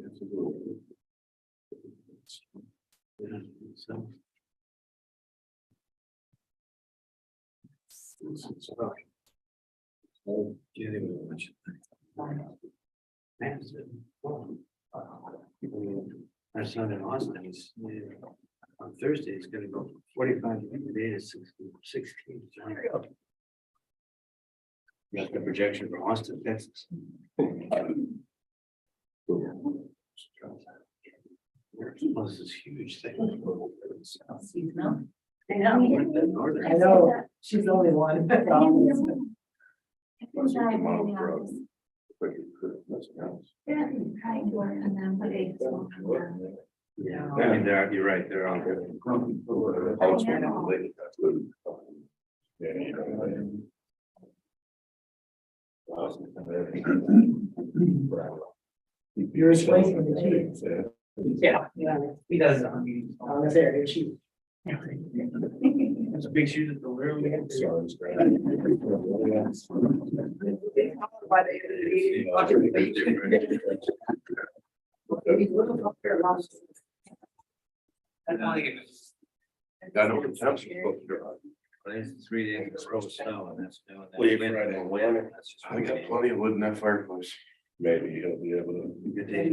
That's a little. Yeah, so. It's about. Oh, yeah, they will mention that. Our son in Austin, he's on Thursday, he's gonna go 45 today to 16. Got the projection from Austin, Texas. Well, this is huge thing. I know, she's the only one. Yeah, trying to work on them, but it's all come down. Yeah, I mean, you're right, they're on. You're explaining the chief. Yeah, he does. On this area, chief. It's a big shoe to fill. I know the town's supposed to. It's 3 days in a row of snow and that's. Wait, Friday. I got plenty of wood in that fireplace. Maybe he'll be able to. Good day.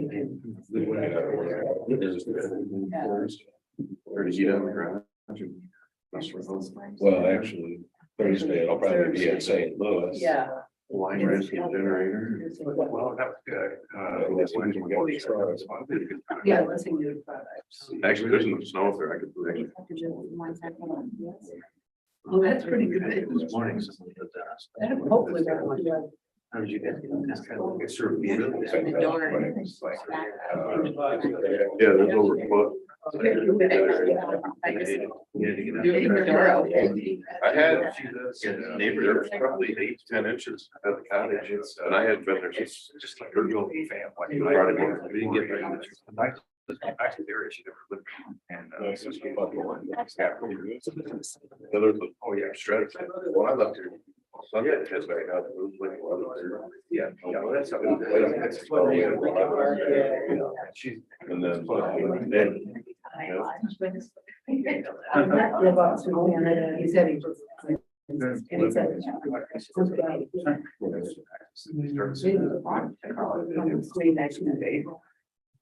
Or to heat up the garage. Well, actually, Thursday, I'll probably be at St. Louis. Yeah. Line rental generator. Well, that was good. Yeah, let's see. Actually, there's no snow there. I could. Oh, that's pretty good. This morning. Someone put that. And hopefully that one. How did you guys get on that? Kind of like a sort of. Yeah, there's over a foot. I had neighbor, probably 8 to 10 inches at the cottage, and I had been there since just like her little fam. We didn't get very much. Actually, there she never lived. And oh yeah, shredded. When I left here Sunday, it has back out. Yeah, that's something. And then. He said he was.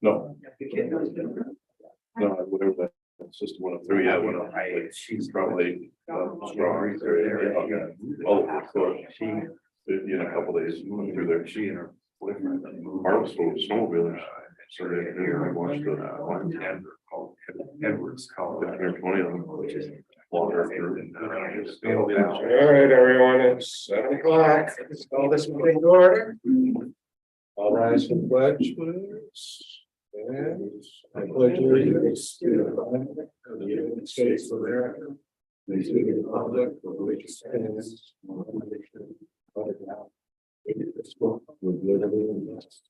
No. No, whatever that system went up through, yeah, went up. She's probably strong. Oh, she, in a couple days, moved through there, she and her boyfriend, harvestful snowmobilers. So they're here, I watched the one called Edwards College, 20 of them, which is water. All right, everyone, it's 7 o'clock. Let's call this meeting to order. All rise for the pledge, please. And I pledge allegiance to the flag of the United States of America, and to the republic for which it stands, one nation, under God, indivisible, with liberty and justice.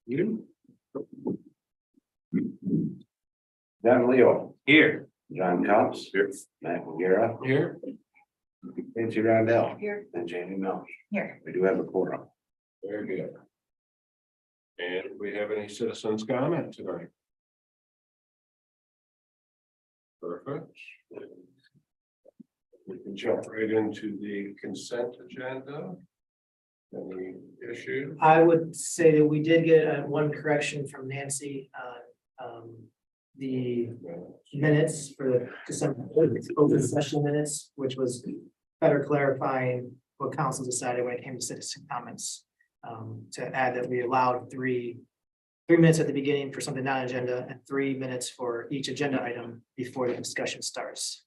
You? John Leo. Here. John Cops. Here. Matt McGarrett. Here. Nancy Rondell. Here. And Jamie Mills. Here. We do have a quorum. Very good. And do we have any citizens comment tonight? Perfect. We can jump right into the consent agenda. Any issue? I would say that we did get one correction from Nancy on the minutes for the December open session minutes, which was better clarifying what council decided when it came to citizen comments. To add that we allowed three minutes at the beginning for something non-agenda and 3 minutes for each agenda item before the discussion starts.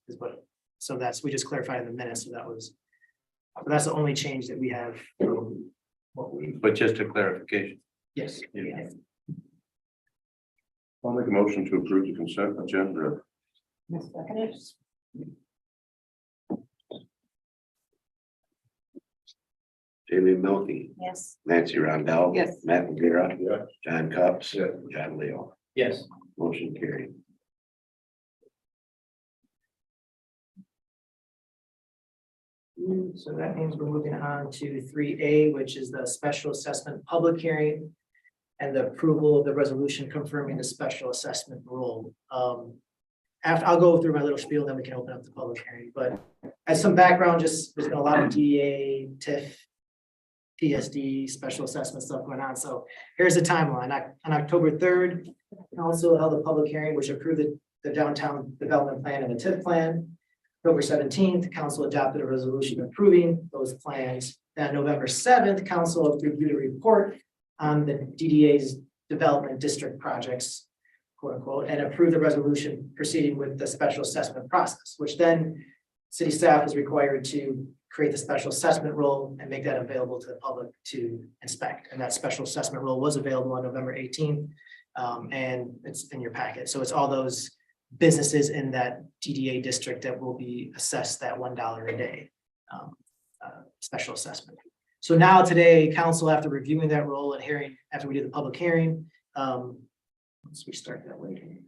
So we just clarified in the minutes, so that's the only change that we have. But just a clarification. Yes. I'll make a motion to approve the consent agenda. Jamie Milky. Yes. Nancy Rondell. Yes. Matt McGarrett. Yeah. John Cops. Yeah. John Leo. Yes. Motion carried. So that means we're moving on to 3A, which is the special assessment public hearing. and the approval of the resolution confirming the special assessment role. After, I'll go through my little spiel, then we can open up the public hearing, but as some background, just there's been a lot of DEA, TIF, PSD, special assessment stuff going on. So here's the timeline. On October 3rd, council held a public hearing which approved the downtown development plan and the TIF plan. October 17th, council adopted a resolution approving those plans. Then November 7th, council reviewed a report on the DDA's development district projects, quote unquote, and approved the resolution proceeding with the special assessment process, which then city staff was required to create the special assessment role and make that available to the public to inspect. And that special assessment role was available on November 18th. And it's in your packet. So it's all those businesses in that DDA district that will be assessed that $1 a day special assessment. So now today, council, after reviewing that role and hearing, after we do the public hearing, let's restart that way.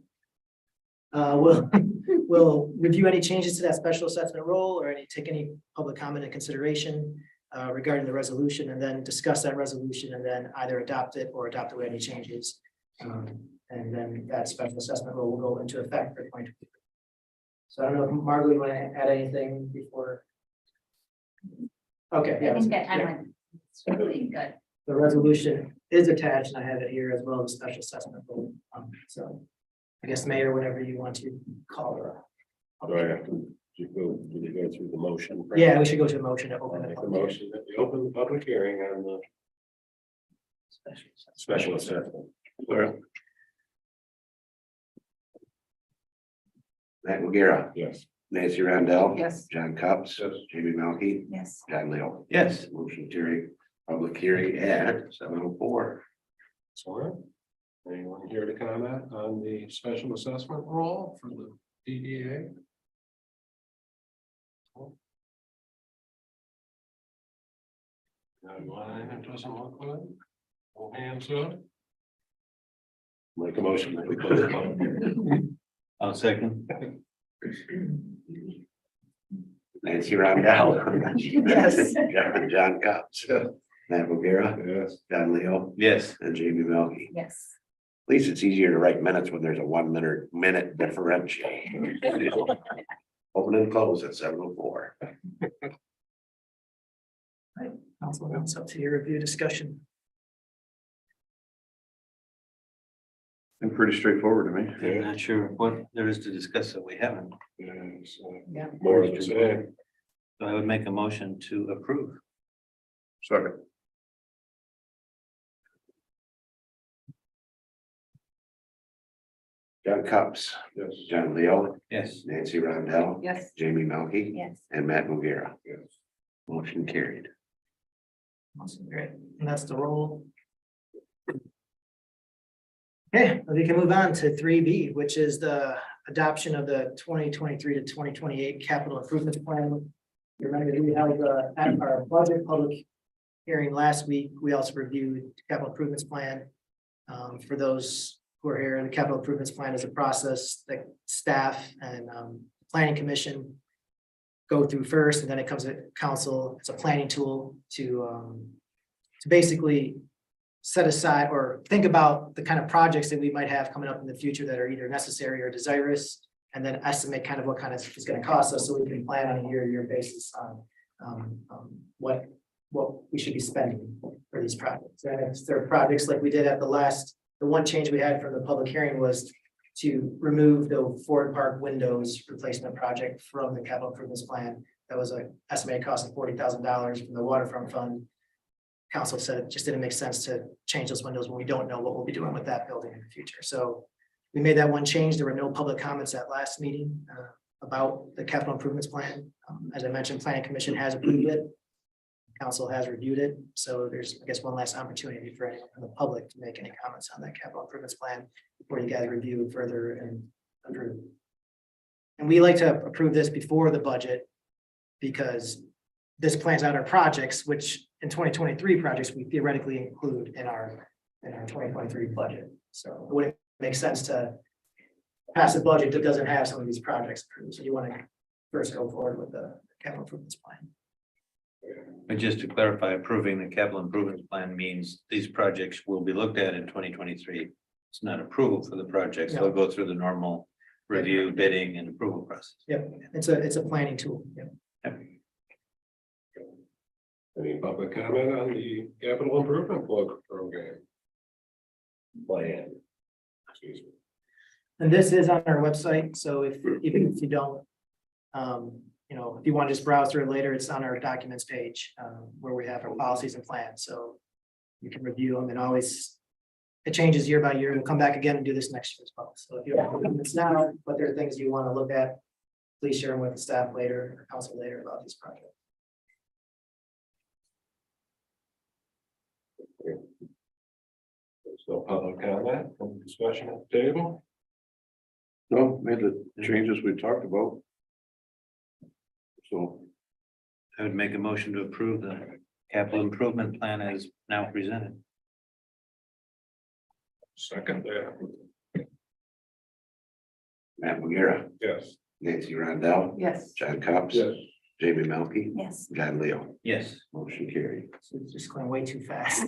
We'll review any changes to that special assessment role or take any public comment and consideration regarding the resolution, and then discuss that resolution and then either adopt it or adopt away any changes. And then that special assessment role will go into effect for 2023. So I don't know if Margot, you want to add anything before? Okay, yeah. I think that timeline is really good. The resolution is attached, and I have it here as well as a special assessment role. So I guess Mayor, whenever you want to call her up. Do I have to, do we go through the motion? Yeah, we should go to a motion to open the Make a public hearing. motion that we open the public hearing on the special assessment. Clara? Matt McGarrett, Yes. Nancy Randall. Yes. John Cops. Yes. Jamie Melky. Yes. John Leo. Yes, Motion carried. Public hearing at 7:04. So, anyone here to comment on the special assessment role for the DDA? Got one, it doesn't look good. No hands up. Make a motion that we close the public hearing. I'll second. Nancy Randall. Yes. John Cops. Yeah. Matt McGarrett. Yes. John Leo. Yes, And Jamie Melky. Yes. At least it's easier to write minutes when there's a 1 minute differential. Open and close at 7:04. Council, it's up to your review discussion. And pretty straightforward to me. I'm not sure what there is to discuss that we haven't. Yes, Yeah. more of the same. So I would make a motion to approve. Second. John Cops. Yes. John Leo. Yes, Nancy Randall. Yes. Jamie Melky. Yes. And Matt McGarrett. Yes. Motion carried. Awesome, great. And that's the roll. Okay, we can move on to 3B, which is the adoption of the 2023 to 2028 capital improvement plan. You remember we held at our budget public hearing last week. We also reviewed the capital improvements plan. For those who are here, the capital improvements plan is a process that staff and planning commission go through first, and then it comes to council. It's a planning tool to basically set aside or think about the kind of projects that we might have coming up in the future that are either necessary or desirous, and then estimate kind of what kind of is going to cost us, so we can plan on a year-to-year basis on what we should be spending for these projects. And if there are projects like we did at the one change we had from the public hearing was to remove the Ford Park windows replacement project from the capital improvements plan. That was an estimated cost of $40,000 from the waterfront fund. Council said it just didn't make sense to change those windows when we don't know what we'll be doing with that building in the future. So we made that one change. There were no public comments at last meeting about the capital improvements plan. As I mentioned, planning commission has approved it. Council has reviewed it. So there's, I guess, one last opportunity for anyone from the public to make any comments on that capital improvements plan before you guys review further and approve. And we like to approve this before the budget because this plans out our projects, which in 2023 projects, we theoretically include in our 2023 budget. So it wouldn't make sense to pass a budget that doesn't have some of these projects approved. So you want to first go forward with the capital improvements plan. But just to clarify, approving the capital improvement plan means these projects will be looked at in 2023. It's not approval for the projects. They'll go through the normal review, bidding and approval process. Yep, it's a planning tool. Yep. Any public comment on the capital improvement program? Plan. Excuse me. And this is on our website, so if, even if you don't, you know, if you want to just browse through it later, it's on our documents page, where we have our policies and plans, so you can review them and always, it changes year by year. We'll come back again and do this next year as well. So if you have comments now, but there are things you want to look at, please share them with the staff later or council later about these projects. There's no public comment, no discussion at the table. No, made the changes we talked about. So, I would make a motion to approve the capital improvement plan as now presented. Second that, Matt McGarrett, yes. Nancy Rondell, Yes. John Cox. Yes. Jamie Melky, Yes. John Leo, Yes. motion carried. So it's just going way too fast.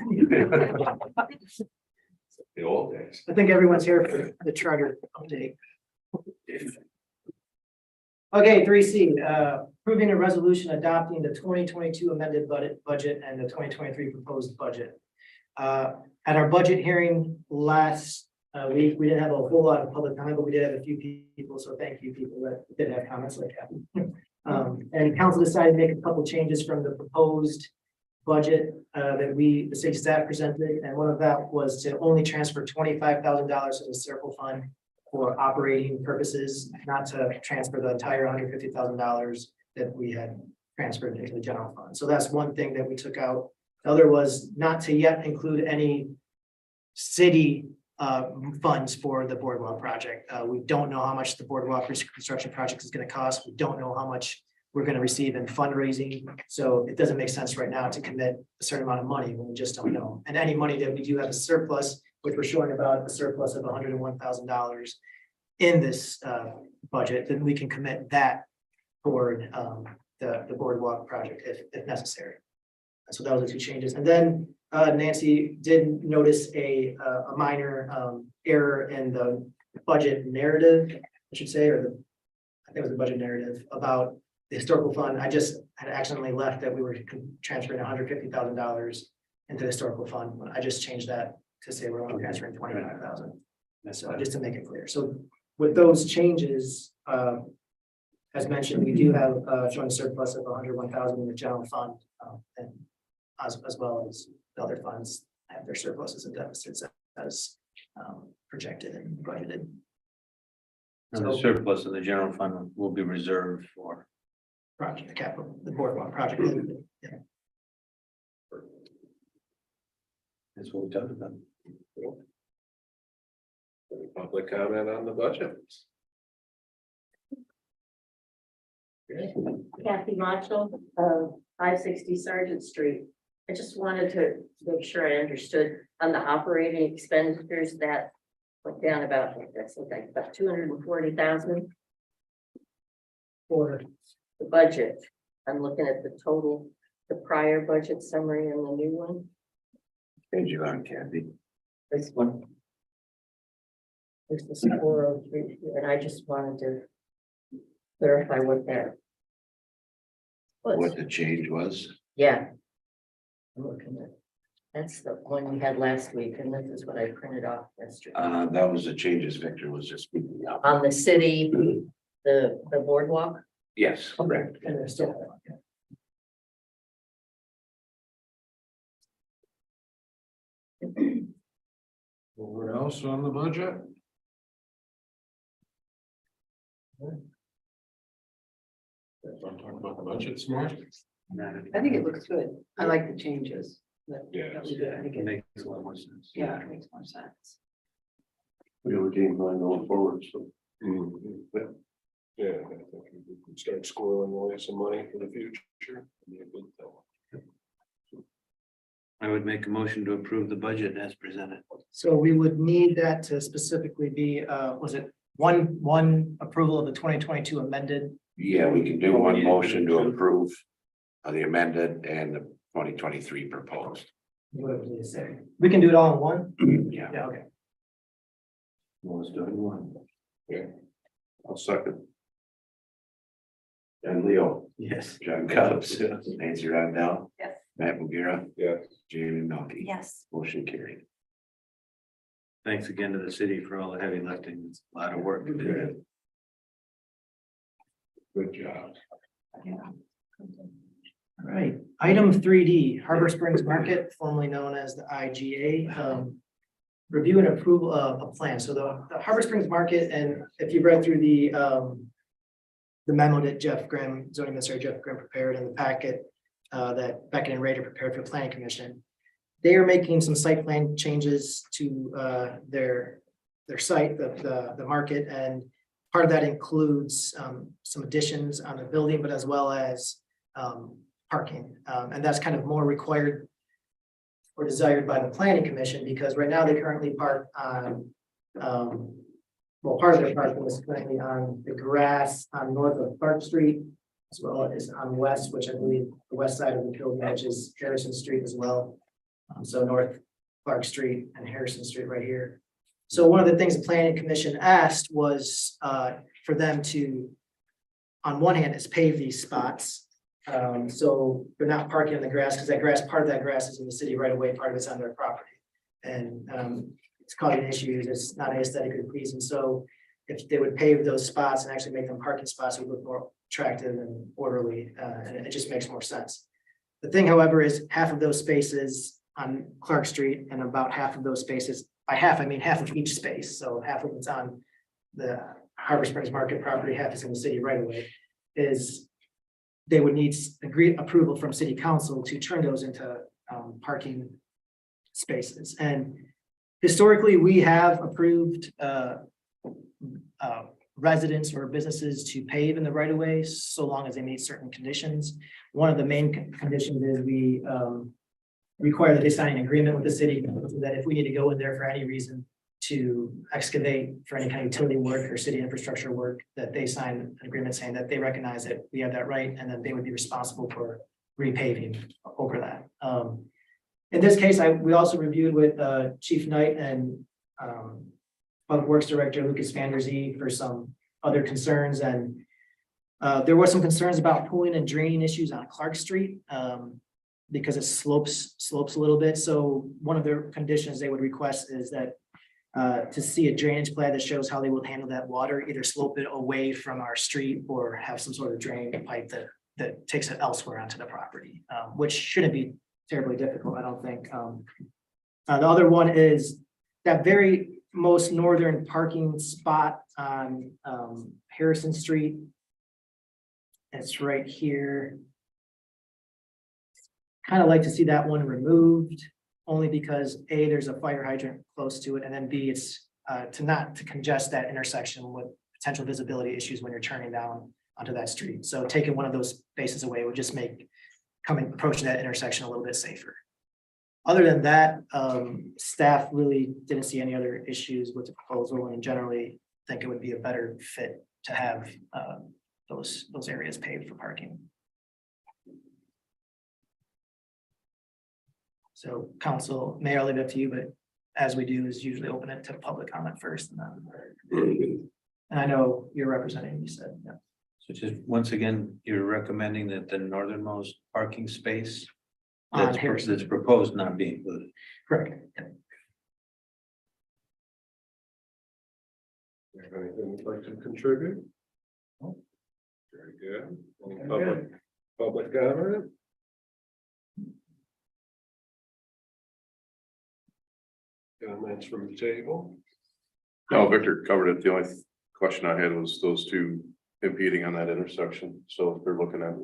The old days. I think everyone's here for the charter update. Okay, 3C, approving a resolution adopting the 2022 amended budget and the 2023 proposed budget. At our budget hearing last week, we didn't have a whole lot of public comment, but we did have a few people, so thank you people that did have comments like that. And council decided to make a couple changes from the proposed budget that the city staff presented, and one of that was to only transfer $25,000 to the circle fund for operating purposes, not to transfer the entire $150,000 that we had transferred into the general fund. So that's one thing that we took out. The other was not to yet include any city funds for the boardwalk project. We don't know how much the boardwalk construction project is going to cost. We don't know how much we're going to receive in fundraising. So it doesn't make sense right now to commit a certain amount of money when we just don't know. And any money that we do have a surplus, which we're showing about a surplus of $101,000 in this budget, then we can commit that toward the boardwalk project if necessary. So that was the two changes. And then Nancy did notice a minor error in the budget narrative, I should say, or I think it was the budget narrative about the historical fund. I just had accidentally left that we were transferring $150,000 into the historical fund. I just changed that to say we're only transferring 25,000. So just to make it clear. So with those changes, as mentioned, we do have showing a surplus of 101,000 in the general fund, and as well as the other funds have their surpluses and deficits as projected and budgeted. And the surplus in the general fund will be reserved for. Project, the capital, the boardwalk project. Yeah. That's what we talked about. Any public comment on the budget? Kathy Marshall, 560 Sergeant Street. I just wanted to make sure I understood on the operating expenditures that went down about, that's like about 240,000 for the budget. I'm looking at the total, the prior budget summary and the new one. Page you on, Kathy. This one. This is 403, and I just wanted to clarify what that was. What the change was. Yeah. I'm looking at, that's the one we had last week, and this is what I printed off yesterday. That was the changes Victor was just speaking of. On the city, the boardwalk. Yes, correct. And they're still. What else on the budget? I'm talking about the budget some more. I think it looks good. I like the changes. Yeah. That we did. I think It it, makes a lot more sense. yeah, it makes more sense. we have a game plan going forward, so. Yeah, I think we can start squirreling away some money for the future. I would make a motion to approve the budget as presented. So we would need that to specifically be, was it one approval of the 2022 amended? Yeah, we can do one motion to approve the amended and the 2023 proposed. What do we need to say? We can do it all in one? Yeah. Yeah, okay. Let's do it in one. I'll second. And Leo, Yes. John Cobb's, Nancy Rondell, Yes. Matt Magura, Yes. Jamie Melky. Yes. Motion carried. Thanks again to the city for all the heavy lifting. It's a lot of work to do that. Good job. All right, item 3D, Harbor Springs Market, formerly known as the IGA. Review and approval of a plan. So the Harbor Springs Market, and if you've read through the memo that Jeff Grimm, zoning minister Jeff Grimm prepared in the packet that Beckett and Rader prepared for planning commission. They are making some site plan changes to their site, the market, and part of that includes some additions on the building, but as well as parking. And that's kind of more required or desired by the planning commission, because right now they currently park on, well, part of their parking is currently on the grass on north of Clark Street, as well as on west, which I believe the west side of the building, which is Harrison Street as well. So North Clark Street and Harrison Street right here. So one of the things the planning commission asked was for them to, on one hand, is pave these spots. So they're not parking on the grass, because that grass, part of that grass is in the city right away, part of it's on their property. And it's causing issues, it's not aesthetically pleasing. So if they would pave those spots and actually make them parking spots, it would look more attractive and orderly, and it just makes more sense. The thing, however, is half of those spaces on Clark Street and about half of those spaces, by half, I mean half of each space. So half of it's on the Harbor Springs Market property, half is in the city right away, is they would need approval from city council to turn those into parking spaces. And historically, we have approved residents or businesses to pave in the right of way, so long as they meet certain conditions. One of the main conditions is we require that they sign an agreement with the city that if we need to go in there for any reason to excavate for any kind of utility work or city infrastructure work, that they sign an agreement saying that they recognize that we have that right, and then they would be responsible for repaving over that. In this case, we also reviewed with Chief Knight and Public Works Director Lucas Van der Zee for some other concerns, and there were some concerns about pooling and draining issues on Clark Street because it slopes a little bit. So one of their conditions they would request is that to see a drainage plan that shows how they will handle that water, either slope it away from our street or have some sort of drain pipe that takes it elsewhere onto the property, which shouldn't be terribly difficult, I don't think. The other one is that very most northern parking spot on Harrison Street. It's right here. Kind of like to see that one removed, only because A, there's a fire hydrant close to it, and then B, it's to congest that intersection with potential visibility issues when you're turning down onto that street. So taking one of those spaces away would just make approaching that intersection a little bit safer. Other than that, staff really didn't see any other issues with the proposal, and generally think it would be a better fit to have those areas paved for parking. So council, may I leave it up to you, but as we do is usually open it to public comment first, and then. And I know you're representing, you said, yeah. So just once again, you're recommending that the northernmost parking space On that's Harrison. proposed not be included. Correct. Anything you'd like to contribute? Very good. Any public comment? Comments from the table? No, Victor covered it. The only question I had was those two impeding on that intersection. So if they're looking at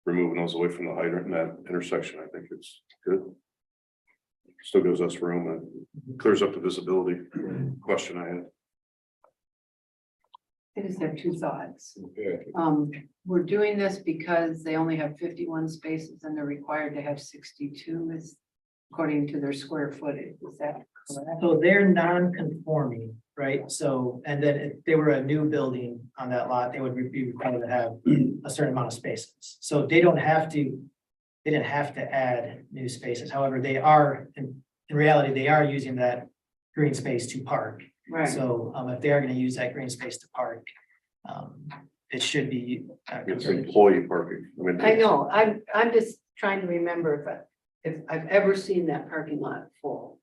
removing those away from the hydrant in that intersection, I think it's good. Still gives us room and clears up the visibility question I had. I just have two thoughts. Okay. We're doing this because they only have 51 spaces and they're required to have 62. according to their square footage, is that correct? So they're non-conforming, right? So, and then if they were a new building on that lot, they would be required to have a certain amount of spaces. So they didn't have to add new spaces. However, they are, in reality, they are using that green space to park. Right, So, if they are gonna use that green space to park, it should be. It's employee parking. mean, I know, I'm just trying to remember if I've ever seen that parking lot full.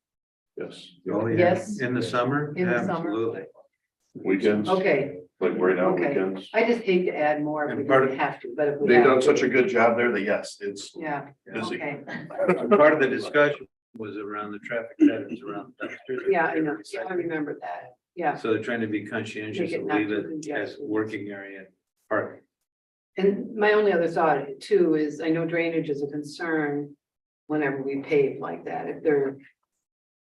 Yes, Oh, yeah. Yes. In the summer? In the summer. Absolutely. weekends, like Okay, right now, Okay. weekends. I just hate to add more if we And part don't of- have to, but if we They've have done to. such a good job there that yes, it's Yeah, busy. okay, Part of the discussion was around the traffic patterns around dumpsters. yeah, I know, yeah, I remember that, yeah. So they're trying to be conscientious Make it and not leave too it as congested. working area park. And my only other thought too is I know drainage is a concern whenever we pave like that. If there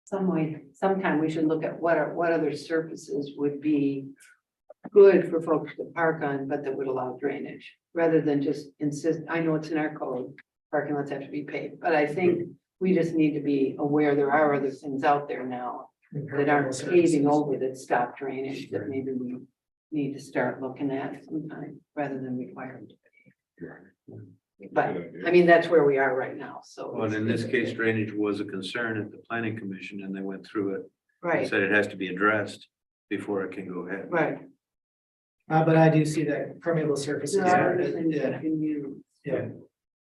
some way, sometime we should look at what other surfaces would be good for folks to park on, but that would allow drainage, rather than just insist, I know it's in our code, parking lots have to be paved, but I think we just need to be aware there are other things out there now that aren't paving over that stop drainage, that maybe we need to start looking at sometime, rather than requiring. But, I mean, that's where we are right now, so. Well, and in this case, drainage was a concern at the planning commission and they went through it. and Right, Said it has to be addressed before it can go ahead. right. But I do see that permeable surfaces. There are other Yeah, things that can use. yeah.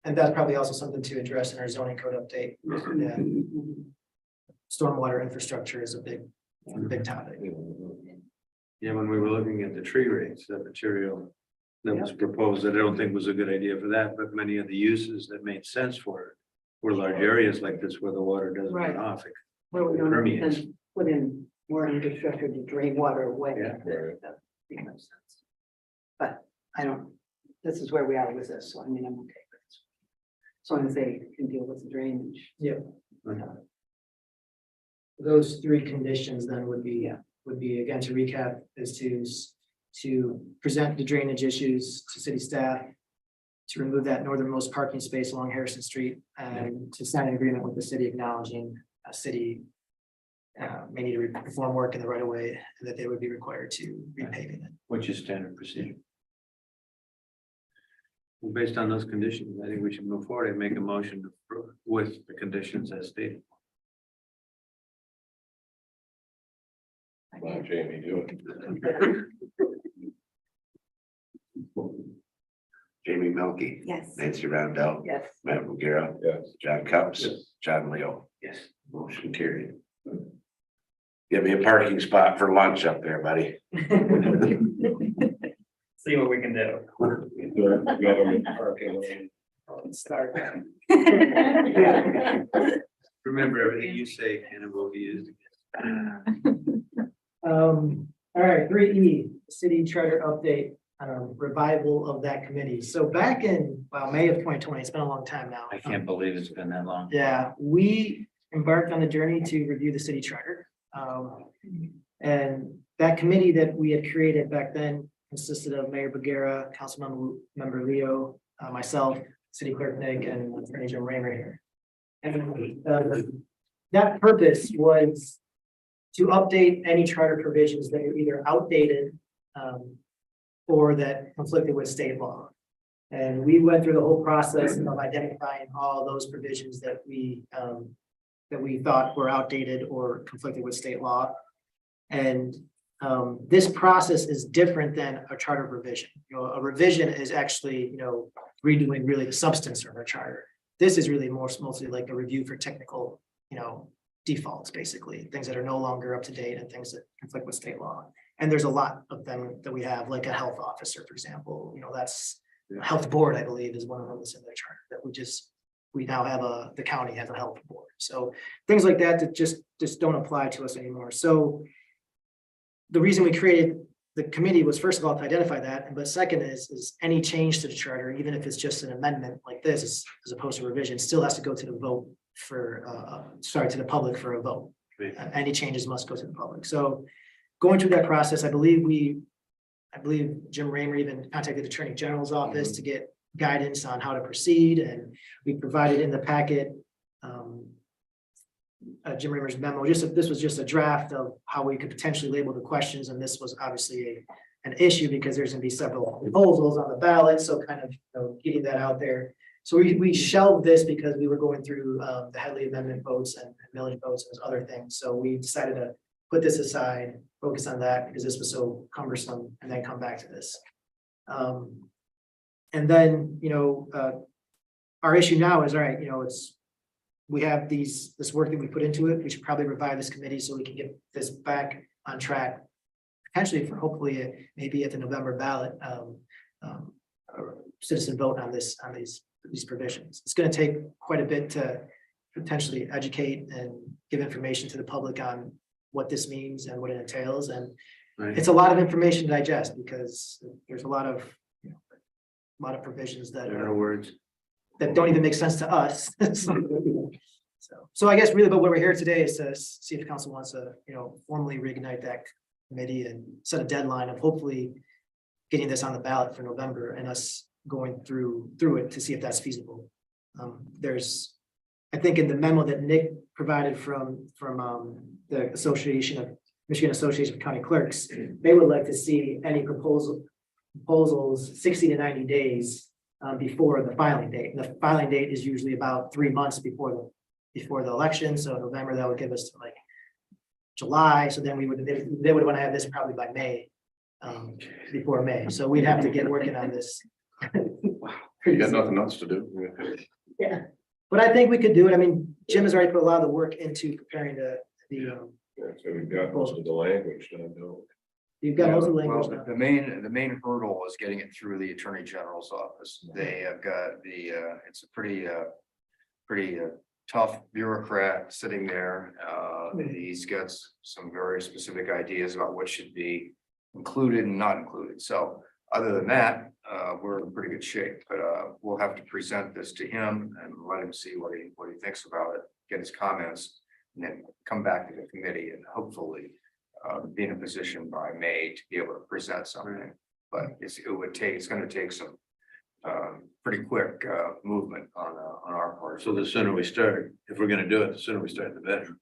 And that's probably also something to address in our zoning code update. Yeah, stormwater infrastructure is a big topic. Yeah, when we were looking at the tree rates, that material that was proposed, that I don't think was a good idea for that, but many of the uses that made sense for it were large areas like this where the water doesn't Right. run off. Where we don't Permeates. then put in more infrastructure to drain water away. Yeah. That makes much sense. But I don't, this is where we are with this, so I mean, I'm okay with this. As long as they can deal with the drainage. Those three conditions then would be, again, to recap, is to present the drainage issues to city staff, to remove that northernmost parking space along Harrison Street, and to sign an agreement with the city acknowledging a city may need to perform work in the right of way, and that they would be required to repaving it. Which is standard procedure. Well, based on those conditions, I think we should move forward and make a motion to approve with the conditions as stated. Wow, Jamie, do it. Jamie Melky, Yes. Nancy Roundell, Yes. Matt McGarrett, Yes. John Cups, Yes. John Leo. Yes. Motion carried. Give me a parking spot for lunch up there, buddy. See what we can do. Government parking. Start. Remember, everything you say, and it will be used. All right, 3E, city charter update, revival of that committee. So back in, May of 2020, it's been a long time now. I can't believe it's been that long. Yeah, we embarked on the journey to review the city charter. And that committee that we had created back then consisted of Mayor Bagara, Councilmember Leo, myself, City Clerk Nick, and Attorney Jim Raymer here. And that purpose was to update any charter provisions that were either outdated or that conflicted with state law. And we went through the whole process of identifying all those provisions that we thought were outdated or conflicted with state law. And this process is different than a charter revision. A revision is actually, redoing really the substance of our charter. This is really mostly like a review for technical, defaults, basically, things that are no longer up to date and things that conflict with state law. And there's a lot of them that we have, like a health officer, for example, that's health board, I believe, is one of them that's in the charter that we now have the county has a health board. So things like that just don't apply to us anymore. So the reason we created the committee was, first of all, to identify that, but second is any change to the charter, even if it's just an amendment like this, as opposed to revision, still has to go to the vote to the public for a vote. Any changes must go to the public. So going through that process, I believe Jim Raymer even contacted the Attorney General's office to get guidance on how to proceed, and we provided in the packet Jim Rimmer's memo, this was just a draft of how we could potentially label the questions, and this was obviously an issue because there's gonna be several proposals on the ballot, so kind of, getting that out there. So we shelved this because we were going through, the Headley Amendment votes and millage votes and other things, so we decided to put this aside, focus on that, because this was so cumbersome, and then come back to this. And then, our issue now is, all right, we have this work that we put into it, we should probably revive this committee so we can get this back on track. Potentially for hopefully maybe at the November ballot, citizen vote on these provisions. It's gonna take quite a bit to potentially educate and give information to the public on what this means and what it entails, and Right. it's a lot of information to digest because there's a lot of, provisions that There are are words. that don't even make sense to us. So I guess really, but what we're here today is to see if council wants to, formally reignite that committee and set a deadline of hopefully getting this on the ballot for November and us going through it to see if that's feasible. I think in the memo that Nick provided from the Michigan Association of County Clerks, they would like to see any proposals 60 to 90 days before the filing date. And the filing date is usually about 3 months before the election. So November, that would give us to like July. So then they would want to have this probably by May, before May. So we'd have to get working on this. You got nothing else to do. Yeah, but I think we could do it. I mean, Jim has already put a lot of the work into preparing the, Yeah, so we've got most of the language done, don't you've got most of the Well, language. now. the main hurdle is getting it through the Attorney General's office. They have got it's a pretty tough bureaucrat sitting there. He's got some very specific ideas about what should be included and not included. So other than that, we're in pretty good shape, but we'll have to present this to him and let him see what he thinks about it, get his comments, and then come back to the committee and hopefully be in a position by May to be able to present something. But it's gonna take some pretty quick movement on our part. So the sooner we start, if we're gonna do it, the sooner we start, the better.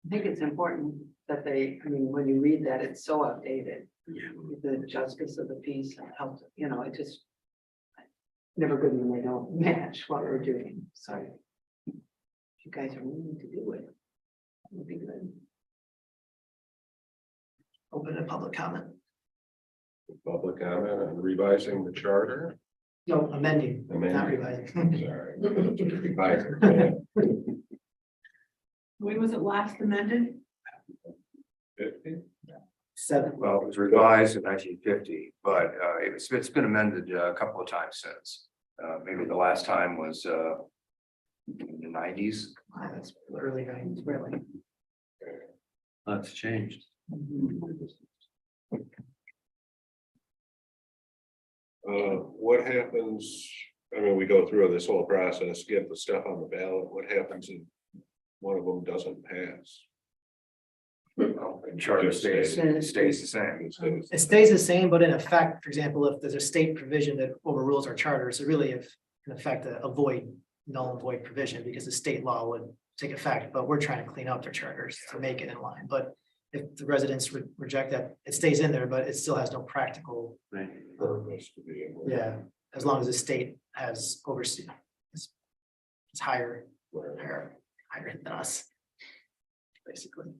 I think it's important that when you read that, it's so updated. The justice of the peace and health, it just. Never good when they don't match what we're doing, so. If you guys are willing to do it, it would be good. Open to public comment. we? Public comment on revising the charter. No, amending, not Amending. revising. Sorry. Revising. When was it last amended? 50? 7. Well, it was revised in 1950, but it's been amended a couple of times since. Maybe the last time was in the 90s. That's early 90s, really. Lots changed. What happens, we go through this whole process, get the stuff on the ballot, what happens if one of them doesn't pass? Charter Just stays the same. It stays the same, but in effect, for example, if there's a state provision that overrules our charter, so really if in effect a void, null and void provision, because the state law would take effect, but we're trying to clean up their charters to make it in line. But if the residents reject that, it stays in there, but it still has no practical, Right. Purpose to be able to- yeah, as long as the state has overseen. It's higher than us. Basically.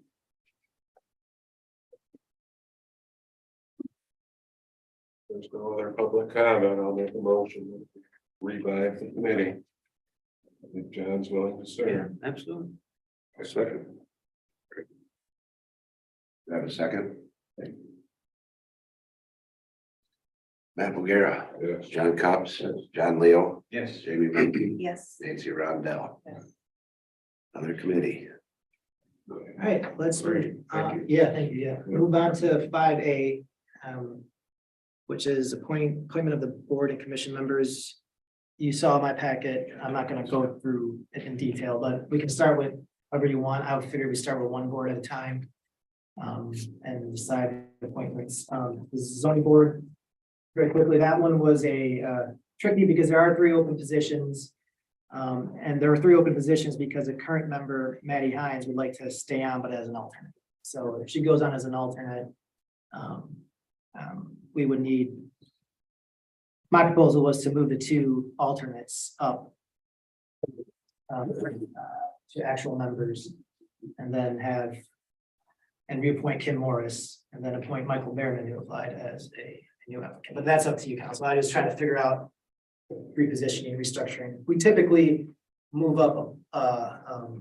There's no other public comment, I'll make a motion, to revive the committee. If John's willing to Yeah, serve. absolutely. I second. Do I have a second? Matt Bulgara, Yes. John Cops, John Leo, Yes. Jamie Menke, Yes. Nancy Rondell. Another committee. All right, let's, Great, thank you. yeah, thank you, yeah. Move on to 5A, which is appointment of the board and commission members. You saw my packet. I'm not gonna go through it in detail, but we can start with whatever you want. I would figure we start with one board at a time. And decide appointments. The zoning board, very quickly, that one was tricky because there are 3 open positions. And there were 3 open positions because the current member, Maddie Hines, would like to stay on, but as an alternate. So if she goes on as an alternate, we would need. My proposal was to move the 2 alternates up. To actual members, and then have. And reappoint Kim Morris, and then appoint Michael Behrman, who applied as a new applicant, but that's up to you, council. I was trying to figure out. Repositioning, restructuring. We typically move up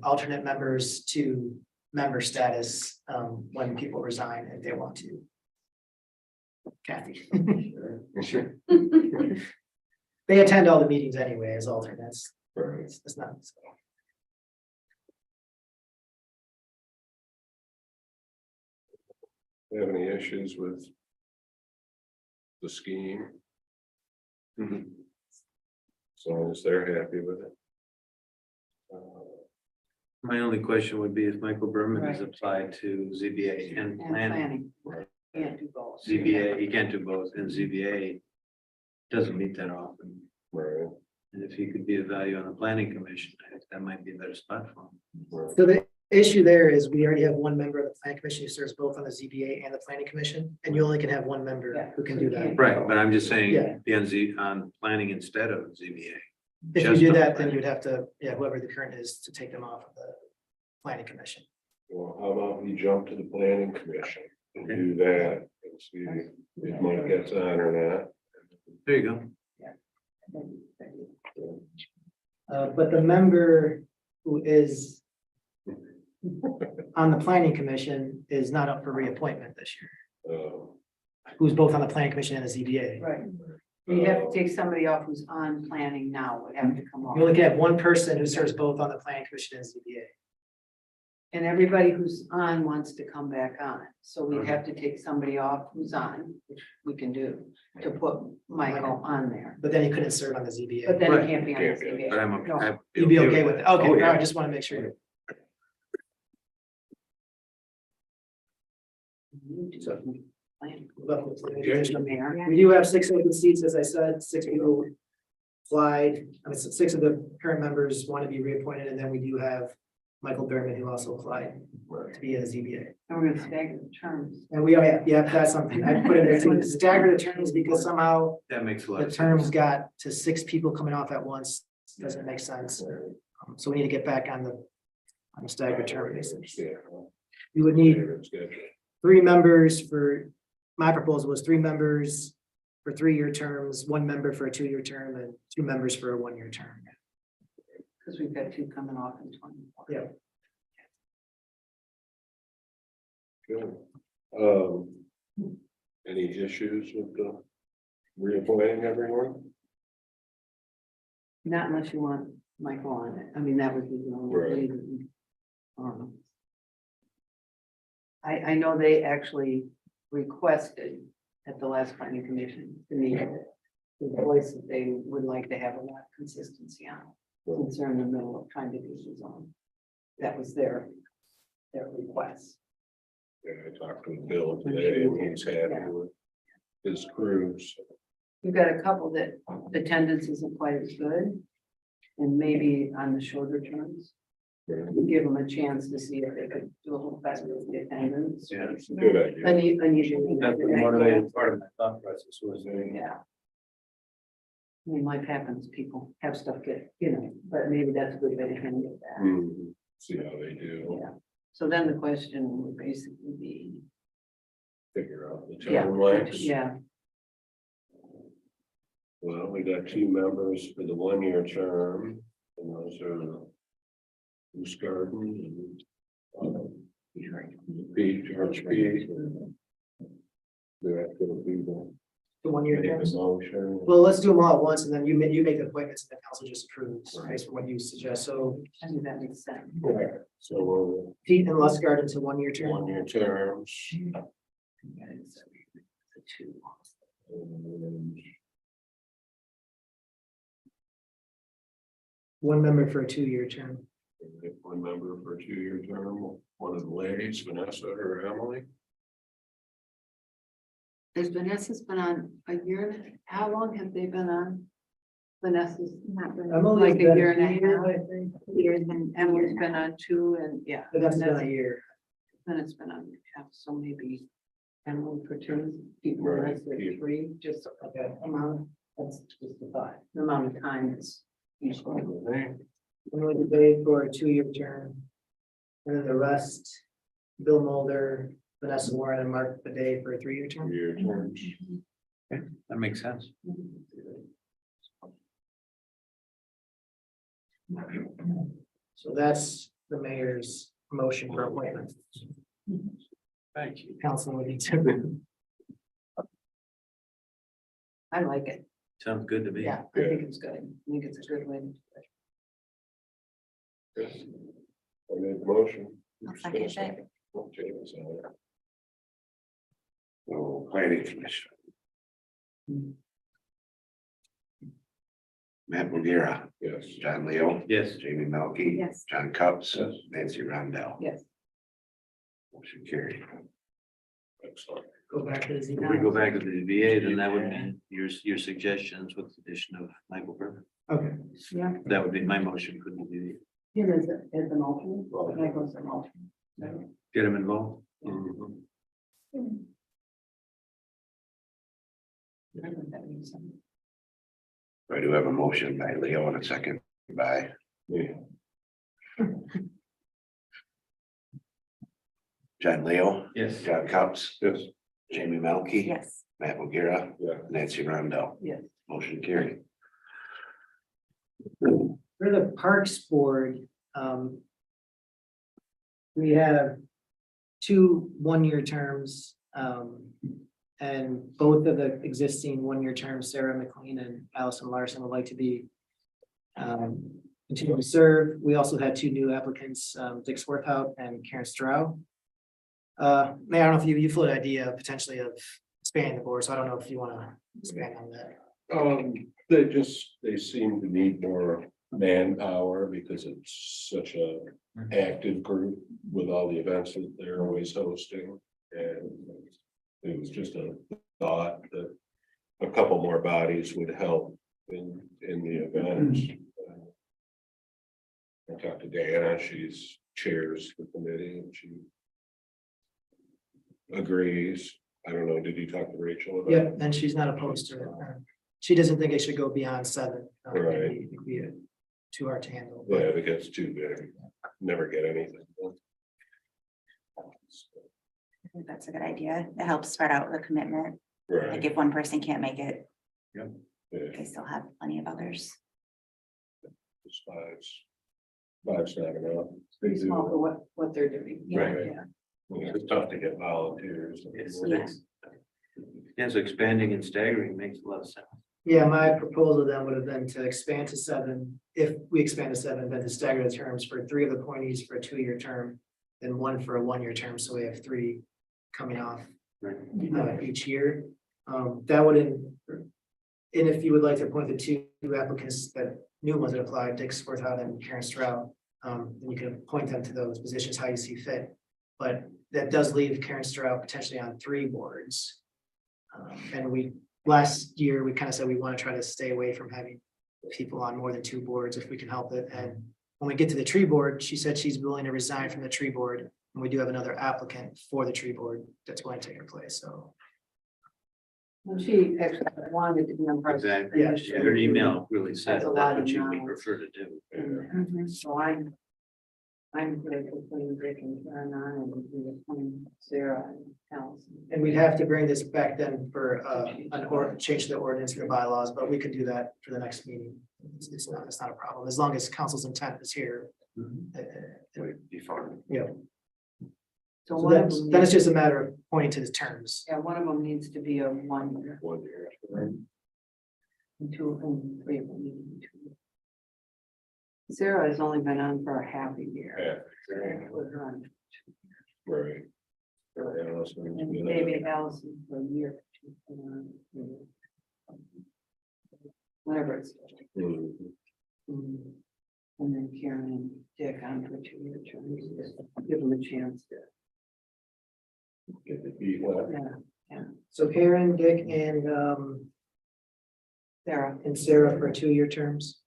alternate members to member status when people resign if they want to. Kathy. Sure. They attend all the meetings anyway as alternates. It's not. Have any issues with the scheme? As long as they're happy with it. My only question would be if Michael Berman has applied to ZBA and And planning. planning. Can't do both. ZBA, he can't do both, and ZBA doesn't meet that often. Right. And if he could be of value on the planning commission, I think that might be a better spot for him. So the issue there is we already have 1 member of the planning commission who serves both on the ZBA and the planning commission, and you only can have 1 member who can do that. Right, but I'm just saying, Yeah. be on planning instead of ZBA. If you Just do on that, then planning. you'd have to, whoever the current is to take them off of the planning commission. Well, how about we jump to the planning commission and do that and see if Mike gets on or not. There you go. But the member who is on the planning commission is not up for reappointment this year, who's both on the planning commission and the ZBA. Right. You have to take somebody off who's on planning now, would have to come off. You only can have 1 person who serves both on the planning commission and ZBA. And everybody who's on wants to come back on, so we'd have to take somebody off who's on, which we can do, to put Michael on there. But then he couldn't serve on the But ZBA. then Right. it can't be on the Can't be. ZBA. But I'm okay. No. I'd You'd be okay with it. Okay, Oh, all yeah. right, I just want to make sure. The mayor. We do have 6 open seats, as I said, 6 people applied. I mean, 6 of the current members want to be reappointed, and then we do have Michael Behrman, who also applied to be a ZBA. And we're gonna stagger the terms. And we, that's something I put in there too, stagger the terms because somehow That makes a lot the of terms sense. got to 6 people coming off at once, doesn't make sense. So we need to get back on the staggered term basis. You would need 3 members for, my proposal was 3 members for 3-year terms, 1 member for a 2-year term, and 2 members for a 1-year term. Because we've got 2 coming off in 24. Yeah. Good. Any issues with the reappointing everyone? Not unless you want Michael on it. I mean, that would be the only Right. reason. I know they actually requested at the last planning commission to meet the voice that they would like to have a lot of consistency on. Since they're in the middle of trying to do the zone. That was their request. Yeah, I talked with Bill today and he's happy with his crews. We've got a couple that attendance isn't quite as good. And maybe on the shorter terms, we give them a chance to see if they could do a little better with the attendance. Yeah, Good idea. Unusually. That's the motivating part of my thought process was doing. Yeah. I mean, life happens, people have stuff get, but maybe that's a good way to handle that. Mhm. See how they do, Yeah. So then the question would basically be, figure out the yeah, term length. yeah, Well, we got 2 members for the 1-year term, and those are Bruce Garden and Pete, George Pete. Do that for the people. The 1-year Make terms. a motion. Well, let's do them all at once, and then you make the appointments, and the council just approves, based on what you suggest. So I think that makes sense. Okay, so we'll Pete and Lustgarten to 1-year term. 1-year terms. The 2. And 1 member for a 2-year term. 1 member for a 2-year term, one of the ladies, Vanessa or Emily. Has Vanessa's been on a year? How long have they been on? Vanessa's Not really. Emily like a has been year and a here, half. I think, Years and Emily's been on 2 and yeah. but that's been a year. Then it's been on half, so maybe Emily for 2, people the Right, rest of yeah. 3, just Okay. amount, that's just the thought, the amount of time is usually. Emily Debate for a 2-year term. And then the rest, Bill Mulder, Vanessa Warren, and Mark Bidet for a 3-year term. Year terms. That makes sense. So that's the mayor's motion for appointment. Thank you. Council would need to. I like it. Sounds good to me. Yeah, I think it's good. I think it's a good way. I made the motion. I'll second it. Okay, so, So planning commission. Matt Bulgara, yes. John Leo, Yes, Jamie Melky. Yes. John Cups, Yes. Nancy Rondell. Yes. Motion carried. Excellent. Go back to the Z. if we go back to the VA, then that would mean your suggestions with the addition of Michael Burke. Okay, Yeah. That would be my motion, couldn't be, Him as an alternate, Michael's an alternate. get him involved. I think that means something. I do have a motion by Leo and a second by Yeah. John Leo, Yes. John Cups, Yes. Jamie Melky. Yes. Matt Bulgara, Yeah. Nancy Rondell. Yes. Motion carried. for the Parks Board, we have 2 1-year terms, and both of the existing 1-year terms, Sarah McLean and Allison Larson, would like to be continue to serve. We also had 2 new applicants, Dick Swarthout and Karen Stroud. Mayor, I don't know if you floated the idea potentially of expanding the board, so I don't know if you want to expand on that. They seem to need more manpower because it's such a active group with all the events that they're always hosting. And it was just a thought that a couple more bodies would help in the events. I talked to Diana, she's chairs the committee and she agrees. I don't know, did you talk to Rachel about? Yeah, and she's not opposed to it. She doesn't think it should go beyond 7. Right. It'd be too hard to handle. Yeah, if it gets too big, never get anything done. I think that's a good idea. It helps spread out the commitment. Like Right. if one person can't make it, Yeah. they still have plenty of others. It's five's not enough. It's pretty small for what they're doing. Right. Yeah. It's tough to get volunteers. Yes, expanding and staggering makes a lot of sense. Yeah, my proposal then would have been to expand to 7. If we expand to 7, then to stagger the terms for 3 of the appointees for a 2-year term. Then 1 for a 1-year term, so we have 3 coming off each year. That would, and if you would like to appoint the 2 applicants, that new ones that applied, Dick Swarthout and Karen Stroud, then you can appoint them to those positions how you see fit. But that does leave Karen Stroud potentially on 3 boards. And last year, we kind of said we want to try to stay away from having people on more than 2 boards if we can help it. And when we get to the tree board, she said she's willing to resign from the tree board. And we do have another applicant for the tree board that's going to take her place, so. Well, she actually wanted to be on. Exactly. Yeah. Yeah, her email really said That's a that's lot what of she would knowledge. prefer to do. Mm-hmm. So I'm grateful for Rick and Karen on and we were putting Sarah and Allison. And we'd have to bring this back then for change to the ordinance or the bylaws, but we could do that for the next meeting. It's not a problem, as long as council's intent is here. Would be fun. Yeah, So so one of then them, it's just a matter of pointing to the terms. yeah, one of them needs to be a 1 year, 1 year. and 2 and 3 of them need to be 2 years. Sarah has only been on for a half a year. Yeah, With her on, right. and maybe Allison for a year. She's been on, whatever it's. Mhm. And then Karen and Dick on for 2-year terms, just give them a chance to, Get the feet wet. yeah. So Karen, Dick, and Sarah. and Sarah for 2-year terms.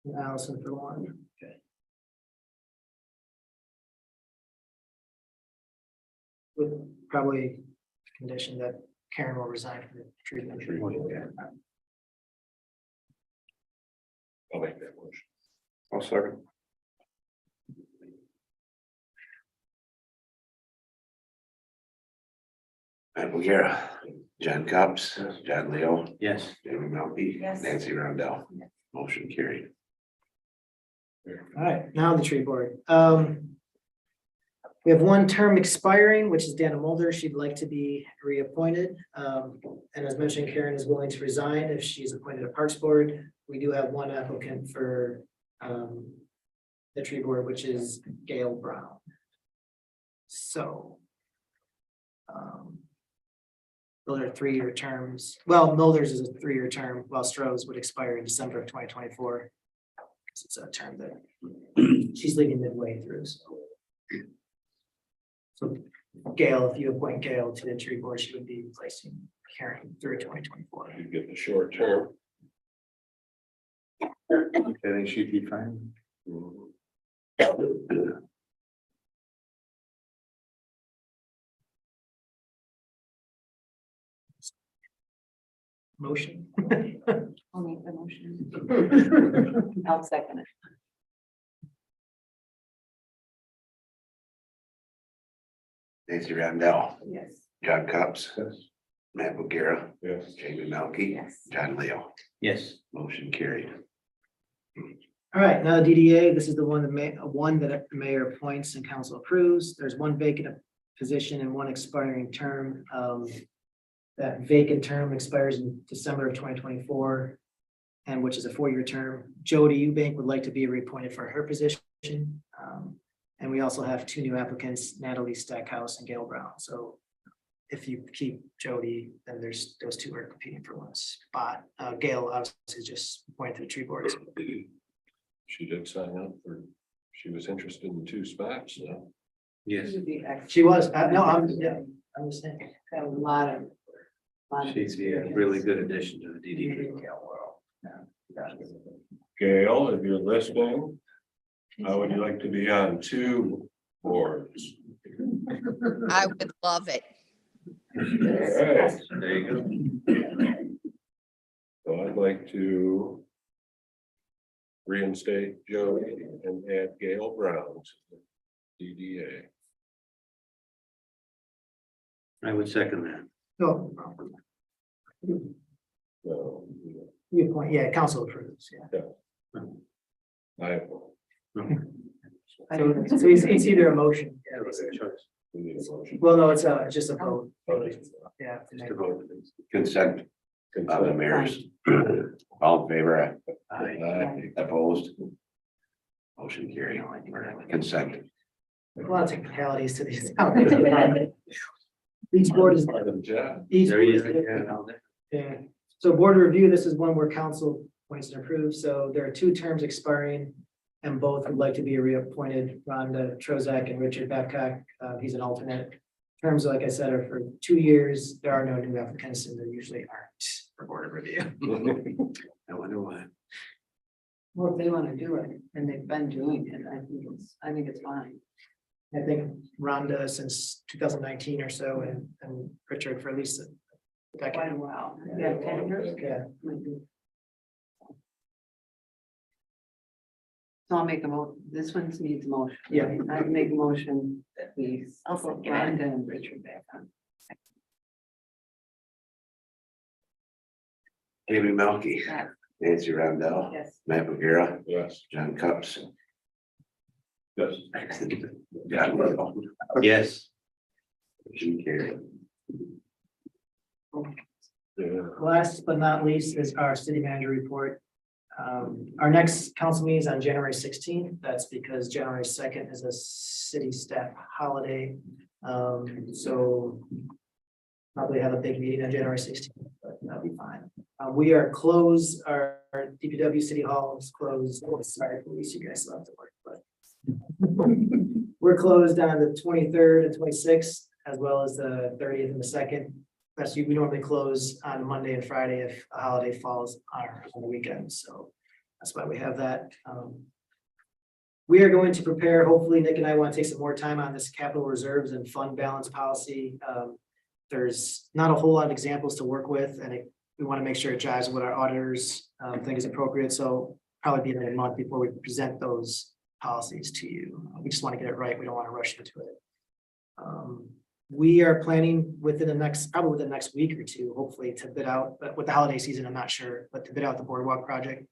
And Allison for 1. Okay. With probably condition that Karen will resign from the tree commission. I'll make that motion. I'll second. Matt Bulgara, John Cops, John Leo, Yes. Jamie Melky, Yes. Nancy Roundell. Motion carried. All right, now the tree board. We have 1 term expiring, which is Dana Mulder. She'd like to be reappointed. And as mentioned, Karen is willing to resign if she's appointed to Parks Board. We do have 1 applicant for the tree board, which is Gail Brown. So. Those are 3-year terms. Well, Mulder's is a 3-year term, while Stroh's would expire in December of 2024. Because it's a term that she's leaving midway through, so. So Gail, if you appoint Gail to the tree board, she would be replacing Karen through 2024. You get the short term. I think she'd be fine. Motion. I'll make the motion. I'll second it. Nancy Roundell, Yes. John Cops, Yes. Matt Bulgara, Yes. Jamie Melky, Yes. John Leo. Yes. Motion carried. All right, now DDA, this is the one that the mayor appoints and council approves. There's 1 vacant position and 1 expiring term. That vacant term expires in December of 2024, and which is a 4-year term. Jody Eubank would like to be reappointed for her position. And we also have 2 new applicants, Natalie Stackhouse and Gail Brown. So if you keep Jody, then there's those 2 are competing for 1 spot. Gail obviously is just appointed to the tree board. She did sign up for, she was interested in 2 spots, so. Yes. Would be excellent. She was, no, I'm just saying. Got a lot of. She'd be a really good addition to the DD. Gail, if you're listening, how would you like to be on 2 boards? I would love it. Alright, There you go. so I'd like to reinstate Jody and add Gail Brown to the DDA. I would second that. No. So, You appoint, yeah, council approves, yeah. I So it's either a motion. we need a motion. Well, no, it's just a vote. Okay. Yeah. Just to vote. Consent of the mayors. All in favor? Aye. Opposed? Motion carried. Consent. A lot of technicalities to these. Each board is. Part of the job. Each There board you is go. different. Yeah, so board review, this is one where council appoints and approves, so there are 2 terms expiring. And both would like to be reappointed, Rhonda Trozak and Richard Babcock, he's an alternate. Terms, like I said, are for 2 years, there are no new applicants, and there usually aren't for board of review. I wonder why. Well, if they want to do it, and they've been doing it, I think it's fine. I think Rhonda since 2019 or so, and Richard for at least a Quite a decade. while. Yeah, 10 years. Yeah. So I'll make this one needs a motion. Yeah. I'd make a motion that we. I'll second it. Rhonda and Richard back on. Jamie Melky, Yes. Nancy Roundell, Yes. Matt Bulgara, Yes. John Cups. Yes. John Leo. Yes. Motion carried. Yeah. Last but not least is our city manager report. Our next council meeting is on January 16th. That's because January 2nd is a city staff holiday. So probably have a big meeting on January 16th, but that'll be fine. We are closed, our DPW City Hall is closed. Oh, sorry, police, you guys still have to work, but we're closed on the 23rd and 26th, as well as the 30th and the 2nd. we normally close on Monday and Friday if a holiday falls on the weekend, so that's why we have that. We are going to prepare, hopefully Nick and I want to take some more time on this capital reserves and fund balance policy. There's not a whole lot of examples to work with, and we want to make sure it jives with what our auditors think is appropriate, so probably be another month before we present those policies to you. We just want to get it right, we don't want to rush into it. We are planning probably within the next week or two, hopefully to bid out, but with the holiday season, I'm not sure, but to bid out the boardwalk project.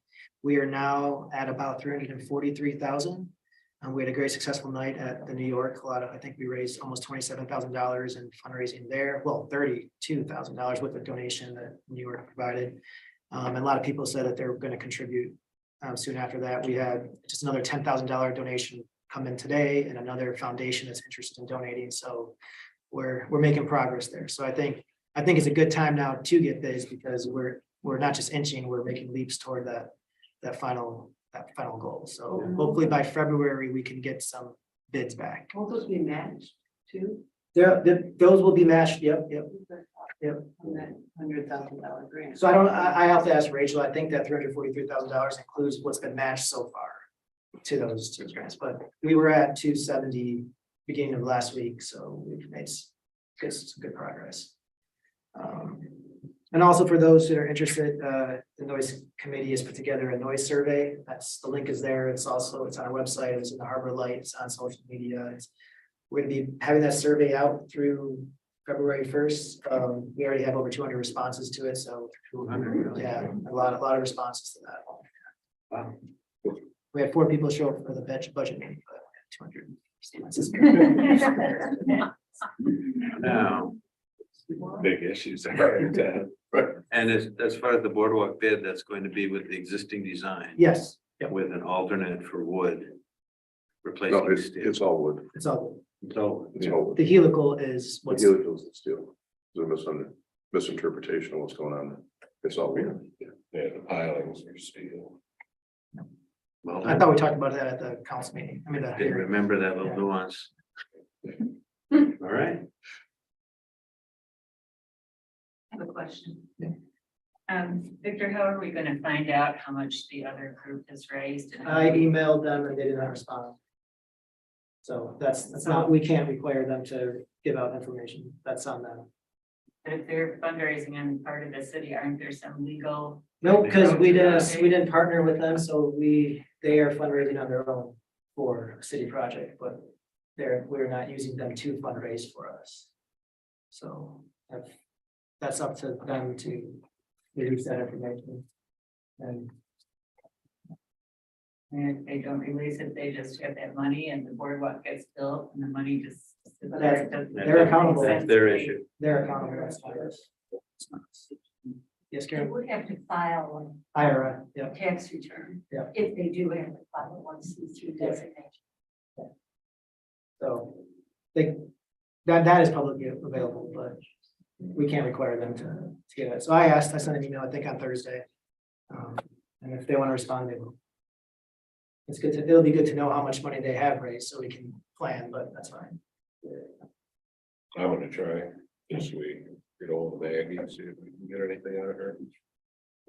We are now at about 343,000. We had a very successful night at the New York. I think we raised almost $27,000 in fundraising there. Well, $32,000 with the donation that New York provided. And a lot of people said that they were going to contribute soon after that. We had just another $10,000 donation come in today and another foundation that's interested in donating. So we're making progress there. So I think it's a good time now to get bids because we're not just inching, we're making leaps toward that final goal. So hopefully by February, we can get some bids back. Won't those be matched too? Those will be matched. Yep. On that $100,000 grant. So I have to ask Rachel, I think that $343,000 includes what's been matched so far to those grants, but we were at 270 beginning of last week, so we've made some good progress. And also for those that are interested, the noise committee has put together a noise survey. The link is there. It's on our website. It's in the Harbor Light. It's on social media. We're going to be having that survey out through February 1st. We already have over 200 responses to it. So 200, yeah, a lot of responses to that. Wow. We had 4 people show up for the budget meeting, but 200 responses. Now, Big issues. there. and as far as the boardwalk bid, that's going to be with the existing design. Yes, yep, With an alternate for wood. No, Replacing it's steel. all wood. it's all, So, It's all wood. the helical is The what's, helicals and steel. It's a misinterpretation of what's going on. It's all wood. Yeah, the pilings are steel. well, I thought we talked about that at the council meeting. I mean, the I didn't hearing. remember that little nuance. All right, I have a question. Yeah. Victor, how are we gonna find out how much the other group has raised? And I emailed them and they did not respond. So that's not, we can't require them to give out information. That's on them. If they're fundraising on part of the city, aren't there some legal? No, because we didn't partner with them, so they are fundraising on their own for a city project, but we're not using them to fundraise for us. So that's up to them to release that information. And And if they don't release it, they just get that money and the boardwalk gets built and the money just. sits there. That's- It doesn't they're make accountable. sense that's their to me. issue. they're accountable, that's not us. Yes, They Karen? would have to file IRA, yeah. a tax return. Yeah. If they do have to file a 1C3 designation. So that is publicly available, but we can't require them to get it. So I sent an email, I think on Thursday. And if they want to respond, they will. It'll be good to know how much money they have raised so we can plan, but that's fine. I'm gonna try this week, get hold of Maggie and see if we can get anything out of her.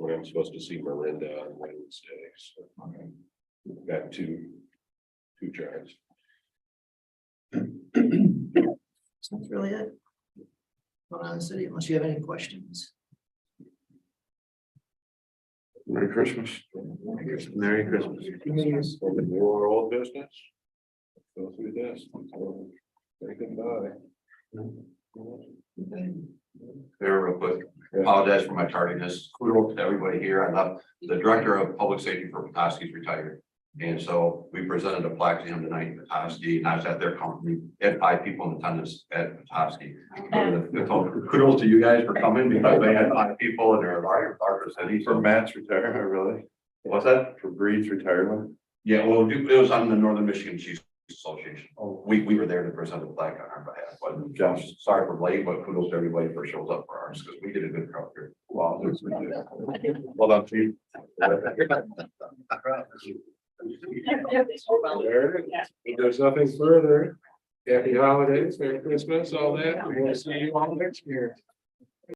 I'm supposed to see Miranda on Wednesday, so got two tries. So that's really it. Going on in the city, unless you have any questions. Merry Christmas. Merry Christmas. Open your old business. Go through this. Say goodbye. There real quick, apologize for my tardiness, kudos to everybody here. I love the director of public safety for Petoskey's retired. And so we presented a plaque to him tonight in Petoskey, and I was at their company, had 5 people in attendance at Petoskey. Kudos to you guys for coming because they had 5 people and they're larger city. For Matt's retirement, really? What's that? For Breed's retirement? Yeah, well, it was on the Northern Michigan Chiefs Association. We were there to present a plaque on our behalf, but Josh, sorry for late, but kudos to everybody for shows up for ours because we did a good crowd here. Wow. Well done, Chief. If there's nothing further, happy holidays, Merry Christmas, all that. We'll see you all next year.